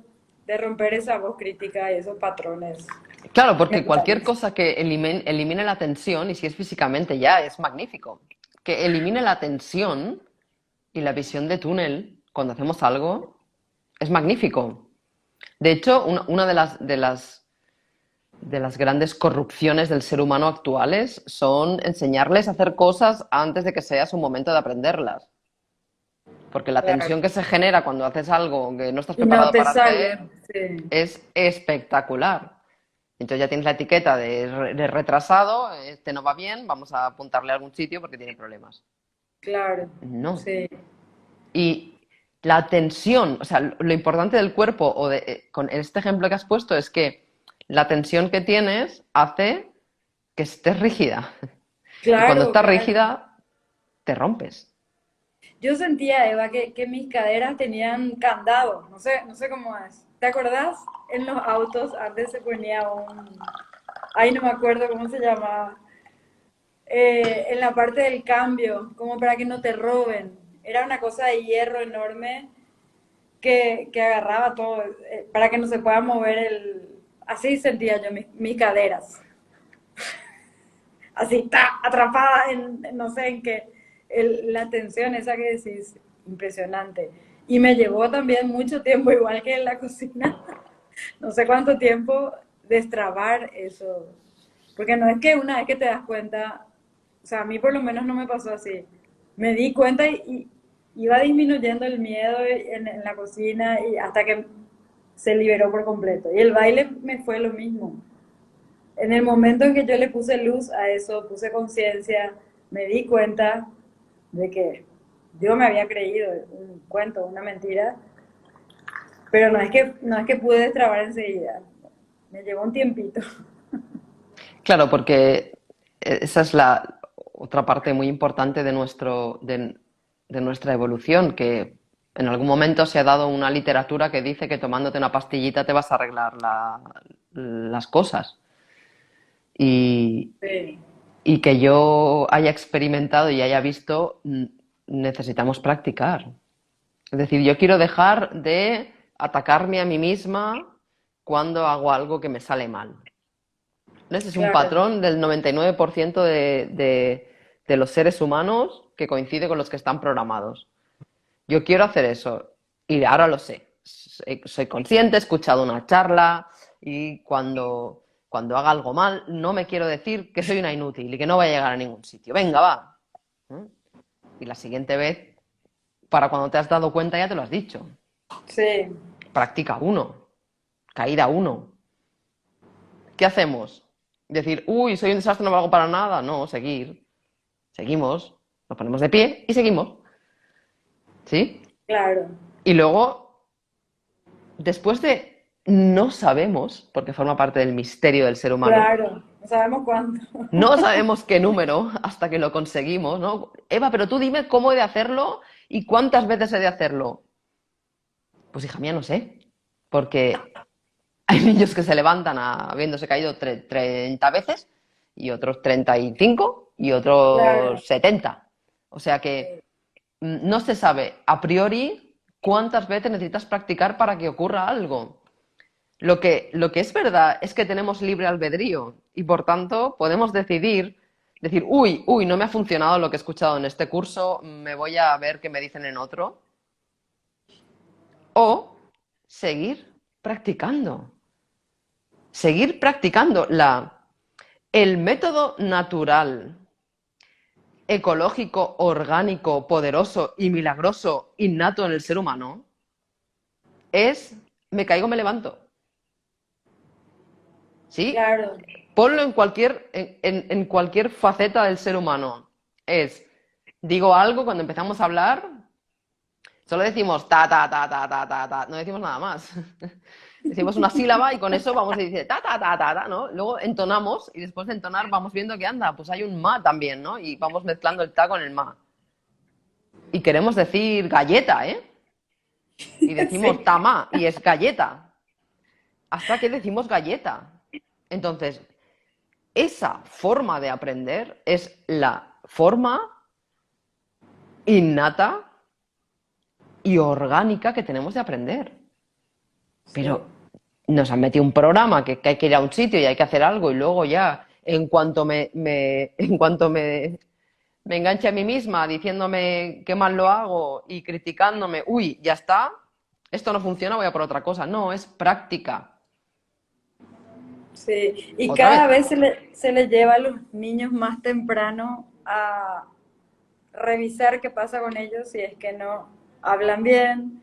esa voz crítica y esos patrones Claro, porque cualquier mentales. cosa que elimine la tensión, y si es físicamente ya, es magnífico. Que elimine la tensión y la visión de túnel cuando hacemos algo, es magnífico. De hecho, una de las grandes corrupciones del ser humano actuales son enseñarles a hacer cosas antes de que sea su momento de aprenderlas. Porque la Claro. tensión que se genera cuando haces algo que no estás Y no preparado te para hacer sale, sí. es espectacular. Entonces ya tienes la etiqueta de retrasado, este no va bien, vamos a apuntarle a algún sitio porque tiene problemas. claro, No. sí, Y la tensión, o sea, lo importante del cuerpo, con este ejemplo que has puesto, es que la tensión que tienes hace que estés rígida. Y cuando claro, estás claro. rígida, te rompes. Yo sentía, Eva, que mis caderas tenían candado, no sé cómo es. ¿Te acordás? En los autos antes se ponía ay, no me acuerdo cómo se llamaba, en la parte del cambio, como para que no te roben. Era una cosa de hierro enorme que agarraba todo, para que no se pueda mover Así sentía yo mis caderas, así, ¡ta! Atrapada no sé en qué, la tensión esa que decís, impresionante. Y me llevó también mucho tiempo, igual que en la cocina, no sé cuánto tiempo, destrabar eso. Porque no es que una vez que te das cuenta, o sea, a mí por lo menos no me pasó así. Me di cuenta y iba disminuyendo el miedo en la cocina y hasta que se liberó por completo. Y el baile me fue lo mismo. En el momento en que yo le puse luz a eso, puse conciencia, me di cuenta de que yo me había creído un cuento, una mentira, pero no es que pude destrabar enseguida. Me llevó un tiempito. Claro, porque esa es la otra parte muy importante de nuestra evolución, que en algún momento se ha dado una literatura que dice que tomándote una pastillita te vas a arreglar las cosas. Y, Sí, y que yo haya experimentado y haya visto, necesitamos practicar. Es decir, yo quiero dejar de atacarme a mí misma cuando hago algo que me sale mal. Ese es un claro. patrón del 99% de los seres humanos que coincide con los que están programados. Yo quiero hacer eso y ahora lo sé. Soy consciente, he escuchado una charla y cuando haga algo mal no me quiero decir que soy una inútil y que no voy a llegar a ningún sitio. Venga, va. ¿Mm? Y la siguiente vez, para cuando te has dado cuenta, ya te lo has dicho. Sí, Práctica uno, caída uno. ¿Qué hacemos? Decir, uy, soy un desastre, no valgo para nada. No, seguir. Seguimos, nos ponemos de pie y seguimos. ¿Sí? claro, Y luego, después de no sabemos, porque forma parte del misterio del ser humano, claro. No sabemos cuánto. no sabemos qué número hasta que lo conseguimos, ¿no? Eva, pero tú dime cómo he de hacerlo y cuántas veces he de hacerlo. Pues hija mía, no sé. Porque hay niños que se levantan habiéndose caído 30 veces y otros 35 y Claro, otros 70. O sea que sí, no se sabe a priori cuántas veces necesitas practicar para que ocurra algo. Lo que es verdad es que tenemos libre albedrío y por tanto podemos decidir, decir, uy, uy, no me ha funcionado lo que he escuchado en este curso, me voy a ver qué me dicen en otro. O seguir practicando. Seguir practicando el método natural, ecológico, orgánico, poderoso y milagroso innato en el ser humano es me caigo, me levanto. ¿Sí? claro, Ponlo en cualquier faceta del ser humano. Es, digo algo cuando empezamos a hablar, solo decimos ta, ta, ta, ta, ta, ta, ta, no decimos nada más. Decimos una sílaba y con eso vamos a decir ta, ta, ta, ta, ta, ¿no? Luego entonamos y después de entonar vamos viendo que anda, pues hay un ma también, ¿no? Y vamos mezclando el ta con el ma. Y queremos decir galleta, ¿eh? Y decimos sí, tama y es galleta. Hasta que decimos galleta. Entonces, esa forma de aprender es la forma innata y orgánica que tenemos de aprender. sí, Pero nos han metido un programa que hay que ir a un sitio y hay que hacer algo y luego ya, en cuanto me enganche a mí misma diciéndome qué mal lo hago y criticándome, uy, ya está, esto no funciona, voy a por otra cosa. No, es práctica. sí. Y Otra cada vez, vez se le lleva a los niños más temprano a revisar qué pasa con ellos si es que no hablan bien,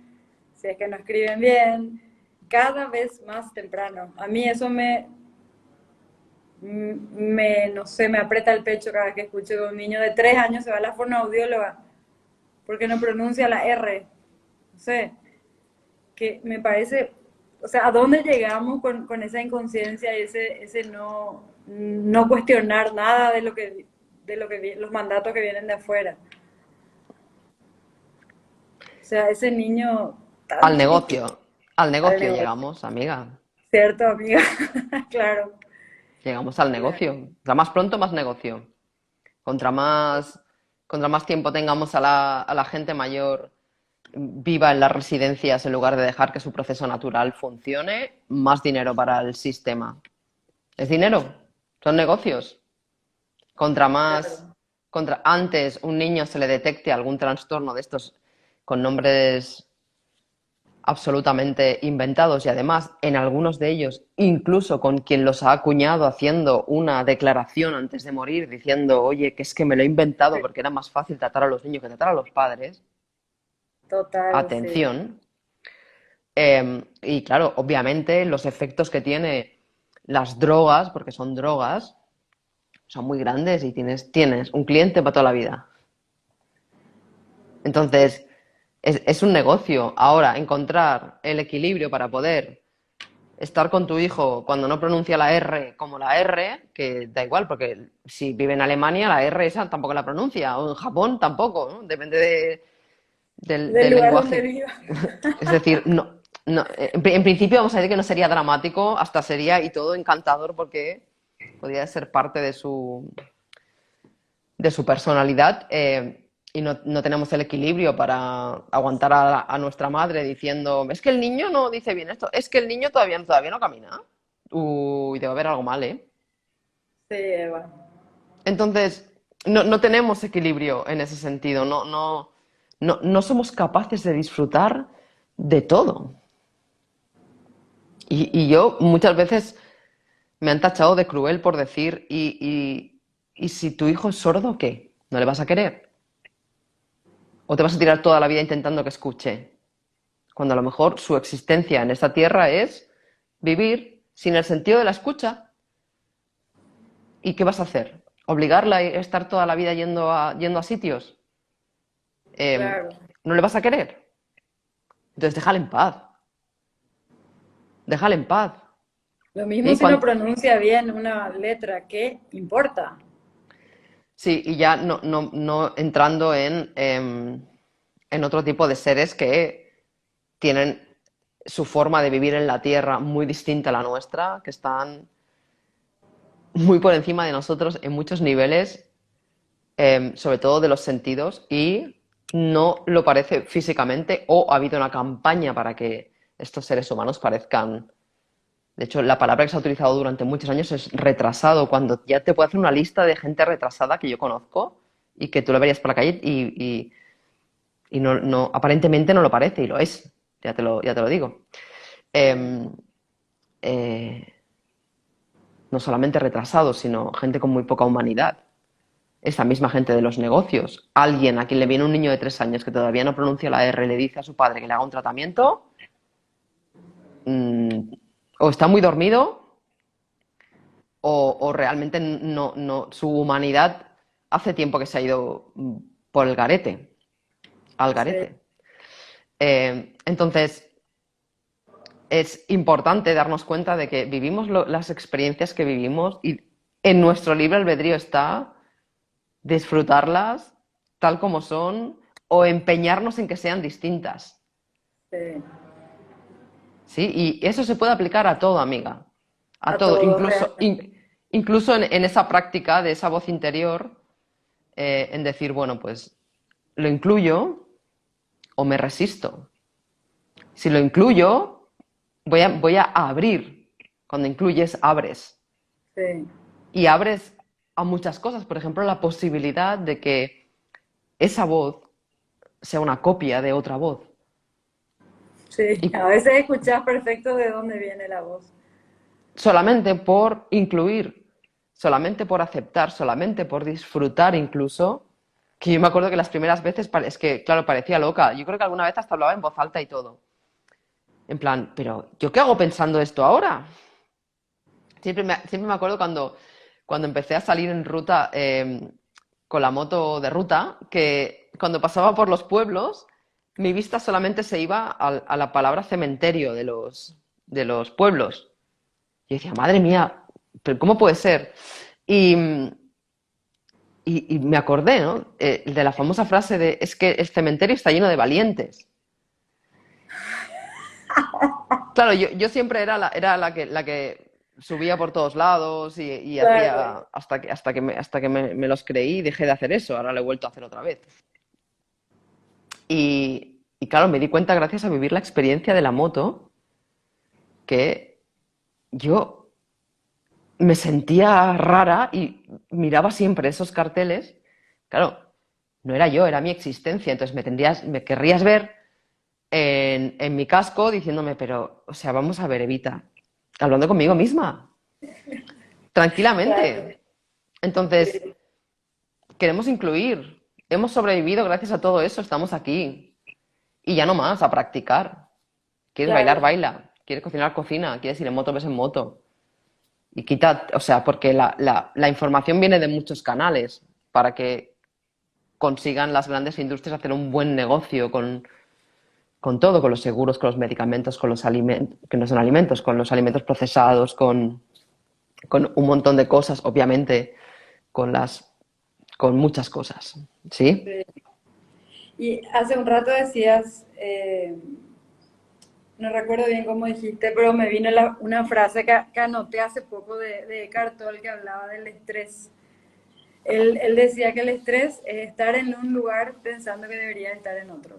si es que no escriben bien, cada vez más temprano. A mí eso no sé, me aprieta el pecho cada vez que escucho que un niño de 3 años se va a la fonoaudióloga. porque no pronuncia la R. No sé, que me parece, o sea, ¿a dónde llegamos con esa inconsciencia y ese no cuestionar nada los mandatos que vienen de afuera? O sea, ese niño tan Al chiquitito negocio, al al negocio negocio, llegamos, amiga. ¿cierto, amiga? Claro, Llegamos al claro. negocio. Contra más pronto, más negocio. Contra más, contra más tiempo tengamos a la gente mayor viva en las residencias en lugar de dejar que su proceso natural funcione, más dinero para el sistema. Es dinero, son negocios. Contra más, Claro. contra antes un niño se le detecte algún trastorno de estos con nombres absolutamente inventados y además en algunos de ellos incluso con quien los ha acuñado haciendo una declaración antes de morir diciendo, oye, que es que me lo he inventado porque era más fácil tratar a los niños que tratar a los padres. Total, sí. Atención. Y claro, obviamente los efectos que tiene las drogas, porque son drogas, son muy grandes y tienes un cliente para toda la vida. Sí. Entonces, es un negocio. Ahora, encontrar el equilibrio para poder estar con tu hijo cuando no pronuncia la R como la R, que da igual, porque si vive en Alemania, la R esa tampoco la pronuncia, o en Japón tampoco, ¿no? Depende Del del lugar donde lenguaje. viva. Es decir, en principio vamos a decir que no sería dramático, hasta sería y todo encantador porque podría ser parte de su personalidad y no tenemos el equilibrio para aguantar a nuestra madre diciendo, es que el niño no dice bien esto, es que el niño todavía no camina. Uy, debe haber algo mal, ¿eh? Sí, Eva. Entonces, no tenemos equilibrio en ese sentido, no somos capaces de disfrutar de todo. Y yo muchas veces me han tachado de cruel por decir, ¿y si tu hijo es sordo, qué? ¿No le vas a querer? ¿O te vas a tirar toda la vida intentando que escuche? Cuando a lo mejor su existencia en esta tierra es vivir sin el sentido de la escucha. ¿Y qué vas a hacer? ¿Obligarla a estar toda la vida yendo a sitios? Claro. ¿No le vas a querer? Entonces déjale en paz. Déjale en paz. Lo mismo ¿Sí? si no pronuncia bien una letra, ¿qué importa? Sí, y ya no entrando en otro tipo de seres que tienen su forma de vivir en la Tierra muy distinta a la nuestra, que están muy por encima de nosotros en muchos niveles, sobre todo de los sentidos, y no lo parece físicamente, o ha habido una campaña para que estos seres humanos parezcan. De hecho, la palabra que se ha utilizado durante muchos años es retrasado, cuando ya te puedo hacer una lista de gente retrasada que yo conozco y que tú la verías por la calle y aparentemente no lo parece y lo es, ya te lo digo. Sí. Eh, eh, no solamente retrasados, sino gente con muy poca humanidad. Esta misma gente de los negocios. Alguien a quien le viene un niño de 3 años que todavía no pronuncia la R y le dice a su padre que le haga un tratamiento, mm, o está muy dormido o realmente su humanidad hace tiempo que se ha ido por el garete, al Sí. garete. Entonces, es importante darnos cuenta de que vivimos las experiencias que vivimos y en nuestro libre albedrío está disfrutarlas tal como son o empeñarnos en que sean distintas. Sí. ¿Sí? Y eso se puede aplicar a todo, amiga. A A todo, todos incluso, realmente. incluso en esa práctica de esa voz interior, en decir, bueno, pues lo incluyo o me resisto. Si lo incluyo, voy a abrir. Cuando incluyes, abres. Sí. Y abres a muchas cosas. Por ejemplo, la posibilidad de que esa voz sea una copia de otra voz. Sí. Y A veces escuchas perfecto de dónde viene la voz. solamente por incluir, solamente por aceptar, solamente por disfrutar incluso, que yo me acuerdo que las primeras veces es que, claro, parecía loca. Yo creo que alguna vez hasta hablaba en voz alta y todo. En plan, pero ¿yo qué hago pensando esto ahora? Siempre me acuerdo cuando empecé a salir en ruta con la moto de ruta, que cuando pasaba por los pueblos, mi vista solamente se iba a la palabra cementerio de los pueblos. Yo decía, madre mía, ¿pero cómo puede ser? Y, y me acordé, ¿no? De la famosa frase de, es que el cementerio está lleno de valientes. Claro, yo siempre era la que subía por todos lados y Claro, hacía hasta que me los creí y dejé de hacer eso. Ahora lo he vuelto a hacer otra vez. Y claro, me di cuenta gracias a vivir la experiencia de la moto que yo me sentía rara y miraba siempre esos carteles. Claro, no era yo, era mi existencia. Entonces me querrías ver en mi casco diciéndome, pero, o sea, vamos a ver, Evita, hablando conmigo misma, claro. tranquilamente. Entonces, Sí, queremos incluir. Hemos sobrevivido gracias a todo eso, estamos aquí. Y ya no más, a practicar. ¿Quieres bailar? claro. Baila. ¿Quieres cocinar? Cocina. ¿Quieres ir en moto? Ves en moto. Y quita, o sea, porque la información viene de muchos canales para que consigan las grandes industrias hacer un buen negocio con todo, con los seguros, con los medicamentos, con los alimentos, que no son alimentos, con los alimentos procesados, con un montón de cosas, obviamente, con muchas cosas. ¿Sí? Sí. Y hace un rato decías, no recuerdo bien cómo dijiste, pero me vino una frase que anoté hace poco de Eckhart Tolle que hablaba del estrés. Él decía que el estrés es estar en un lugar pensando que debería estar en otro.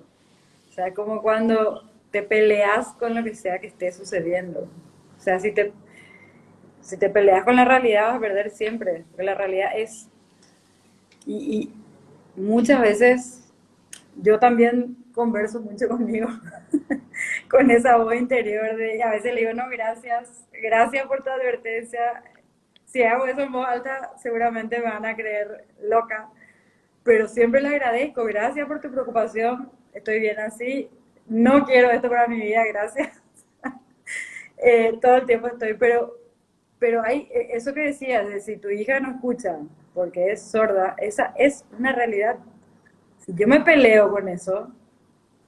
O sea, como cuando te peleas con lo que sea que esté sucediendo. O sea, si te peleas con la realidad vas a perder siempre, porque la realidad es. Y muchas veces yo también converso mucho conmigo, con esa voz interior de, a veces le digo, no, gracias, gracias por tu advertencia. Si hago eso en voz alta, seguramente me van a creer loca, pero siempre le agradezco, gracias por tu preocupación, estoy bien así, no quiero esto para mi vida, gracias. Todo el tiempo estoy, pero hay eso que decías, de si tu hija no escucha porque es sorda, esa es una realidad. Si yo me peleo con eso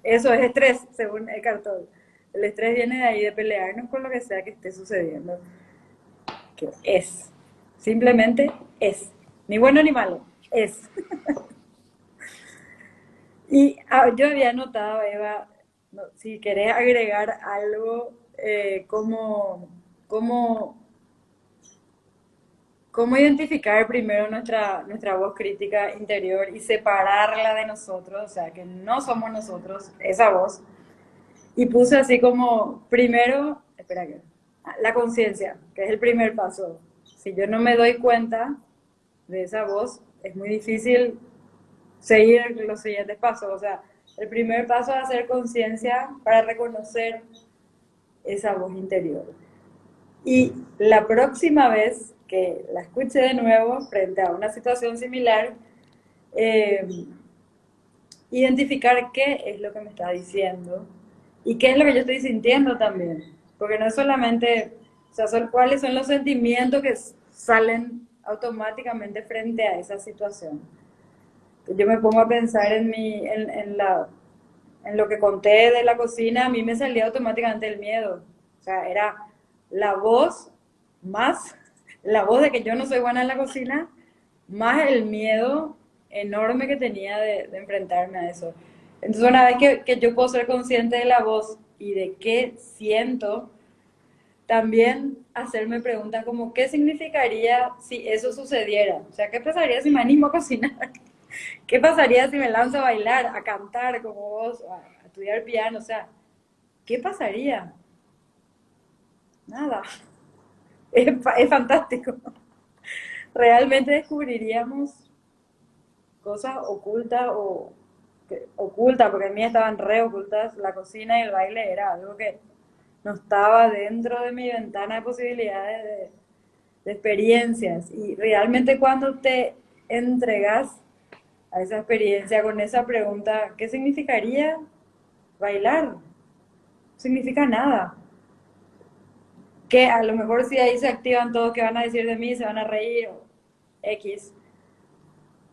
es estrés, según Eckhart Tolle. El estrés viene de ahí, de pelearnos con lo que sea que esté sucediendo, que es. Simplemente es. Ni bueno ni malo, es. Y yo había notado, Eva, no, si querés agregar algo, cómo, cómo identificar primero nuestra voz crítica interior y separarla de nosotros, o sea, que no somos nosotros, esa voz. Y puse así como, primero, espera que, la conciencia, que es el primer paso. Si yo no me doy cuenta de esa voz, es muy difícil seguir los siguientes pasos. O sea, el primer paso es hacer conciencia para reconocer esa voz interior. Y la próxima vez que la escuche de nuevo frente a una situación similar, eh, identificar qué es lo que me está diciendo y qué es lo que yo estoy sintiendo también. Porque no es solamente, o sea, son cuáles son los sentimientos que salen automáticamente frente a esa situación. Yo me pongo a pensar en lo que conté de la cocina, a mí me salía automáticamente el miedo. O sea, era la voz más, la voz de que yo no soy buena en la cocina, más el miedo enorme que tenía de enfrentarme a eso. Entonces, una vez que yo puedo ser consciente de la voz y de qué siento, también hacerme preguntas como, ¿qué significaría si eso sucediera? O sea, ¿qué pasaría si me animo a cocinar? ¿Qué pasaría si me lanzo a bailar, a cantar como vos, a estudiar piano? O sea, ¿qué pasaría? Nada. Es fantástico. Realmente descubriríamos cosas ocultas ocultas, porque en mí estaban re ocultas. La cocina y el baile era algo que no estaba dentro de mi ventana de posibilidades de experiencias. Y realmente cuando te entregas a esa experiencia con esa pregunta, ¿qué significaría bailar? No significa nada. Que a lo mejor si ahí se activan todos que van a decir de mí, se van a reír o X.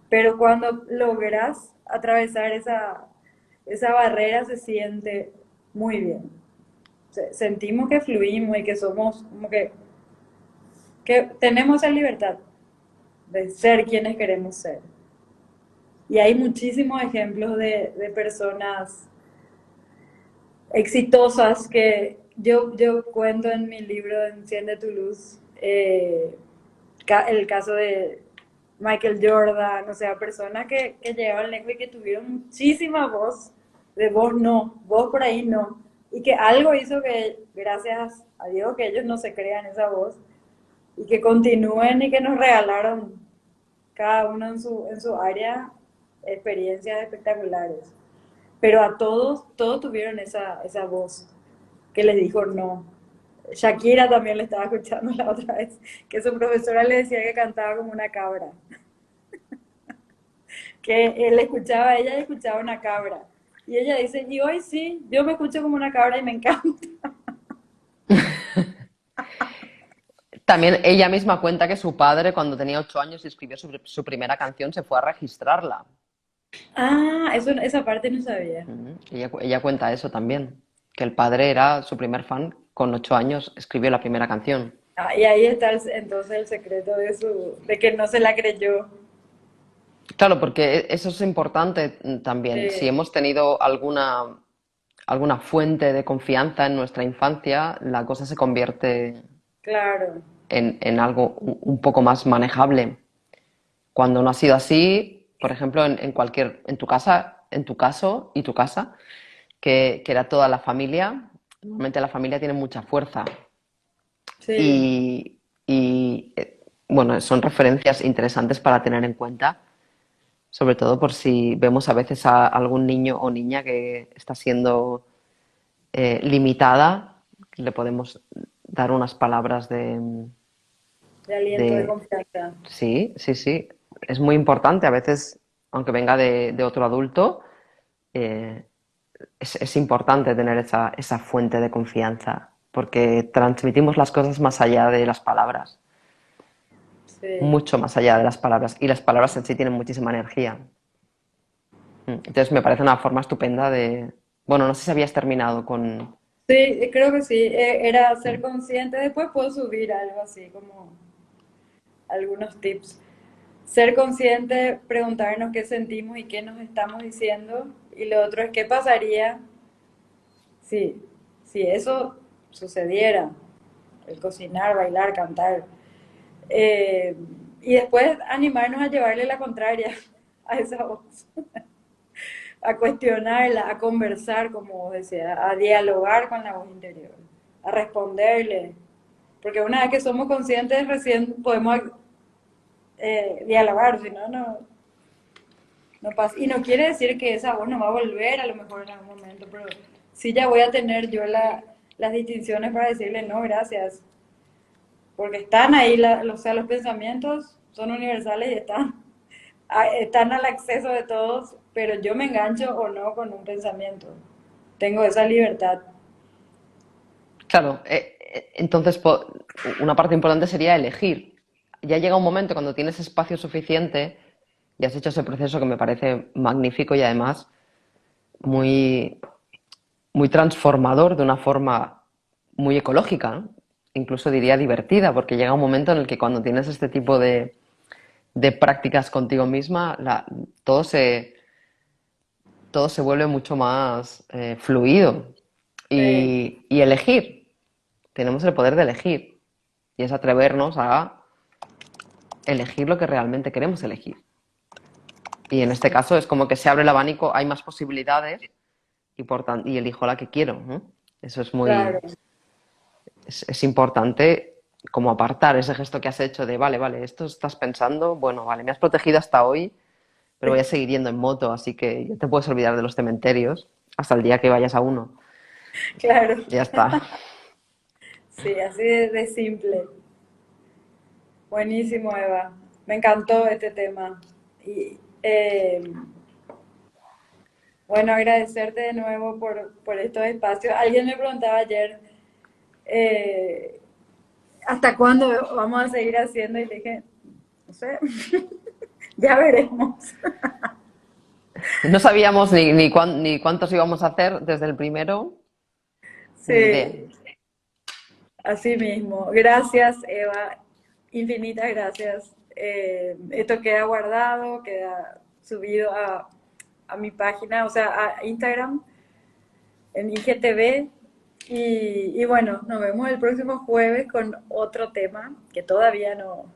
pero cuando logras atravesar esa barrera se siente muy bien. Sentimos que fluimos y que somos como que tenemos esa libertad de ser quienes queremos ser. Y hay muchísimos ejemplos de personas exitosas que yo cuento en mi libro Enciende tu luz, el caso de Michael Jordan, o sea, personas que llegaron lejos y que tuvieron muchísima voz, de voz no, voz por ahí no, y que algo hizo que, gracias a Dios, que ellos no se crean esa voz y que continúen y que nos regalaron cada uno en su área experiencias espectaculares. Pero a todos, todos tuvieron esa voz que les dijo no. Shakira también le estaba escuchando la otra vez, que su profesora le decía que cantaba como una cabra, que él escuchaba a ella y escuchaba una cabra. Y ella dice, y hoy sí, yo me escucho como una cabra y me encanta. También ella misma cuenta que su padre, cuando tenía 8 años y escribió su primera canción, se fue a registrarla. Ah, eso, esa parte no sabía. Ella cuenta eso también, que el padre era su primer fan, con 8 años escribió la primera canción. Ah, y ahí está entonces el secreto de que no se la creyó. Claro, porque eso es importante también. Si Sí, hemos tenido alguna fuente de confianza en nuestra infancia, la cosa se convierte claro, en algo un poco más manejable. Cuando no ha sido así, por ejemplo, en tu casa, en tu caso y tu casa, que era toda la familia, normalmente la familia tiene mucha fuerza sí. y bueno, son referencias interesantes para tener en cuenta, sobre todo por si vemos a veces a algún niño o niña que está siendo limitada, le podemos dar unas palabras De aliento, de de confianza. sí, sí, sí, es muy importante. A veces, aunque venga de otro adulto, eh, es importante tener esa fuente de confianza, porque transmitimos las cosas más allá de las palabras, Sí. mucho más allá de las palabras, y las palabras en sí tienen muchísima energía. Entonces me parece una forma estupenda de... Bueno, no sé si habías terminado con... Sí, creo que sí. Era ser consciente. Después puedo subir algo así, como algunos tips. Ser consciente, preguntarnos qué sentimos y qué nos estamos diciendo. Y lo otro es qué pasaría si, si eso sucediera. El cocinar, bailar, cantar. Eh, y después animarnos a llevarle la contraria a esa voz. A cuestionarla, a conversar, como vos decías, a dialogar con la voz interior, a responderle. Porque una vez que somos conscientes, recién podemos dialogar, si no, no pasa. Y no quiere decir que esa voz no va a volver a lo mejor en algún momento, pero sí ya voy a tener yo las distinciones para decirle no, gracias. Porque están ahí, o sea, los pensamientos son universales y están al acceso de todos, pero yo me engancho o no con un pensamiento. Tengo esa libertad. Claro, entonces una parte importante sería elegir. Ya llega un momento cuando tienes espacio suficiente y has hecho ese proceso que me parece magnífico y además muy, muy transformador de una forma muy ecológica, ¿no? Incluso diría divertida, porque llega un momento en el que cuando tienes este tipo de prácticas contigo misma, todo todo se vuelve mucho más fluido. Sí, Y elegir, tenemos el poder de elegir, y es atrevernos a elegir lo que realmente queremos elegir. Y en este sí, caso es como que se abre el abanico, hay más posibilidades y elijo la que quiero, ¿no? Eso claro. es importante como apartar ese gesto que has hecho de, vale, vale, esto estás pensando, bueno, vale, me has protegido hasta hoy, pero voy a seguir yendo en moto, así que ya te puedes olvidar de los cementerios hasta el día que vayas a uno. Claro. Ya está. Sí, así de simple. Buenísimo, Eva. Me encantó este tema. Y bueno, agradecerte de nuevo por estos espacios. Alguien me preguntaba ayer, eh, ¿hasta cuándo vamos a seguir haciendo? Y le dije, no sé, Ya veremos. No sabíamos ni cuántos íbamos a hacer desde el primero, ni idea. Sí, así mismo. Gracias, Eva. Infinitas gracias. Esto queda guardado, queda subido a mi página, o sea, a Instagram, en IGTV. Y bueno, nos vemos el próximo jueves con otro tema que todavía no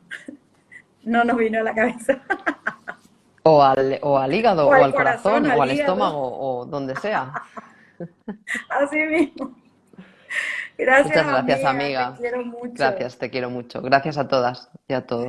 nos vino a la cabeza. O al hígado, O o al al corazón, corazón, o al al hígado. estómago, o donde sea. Así mismo. Gracias, Muchas gracias, amiga. Te amiga. quiero mucho. Gracias, te quiero mucho. Gracias a todas y a todos.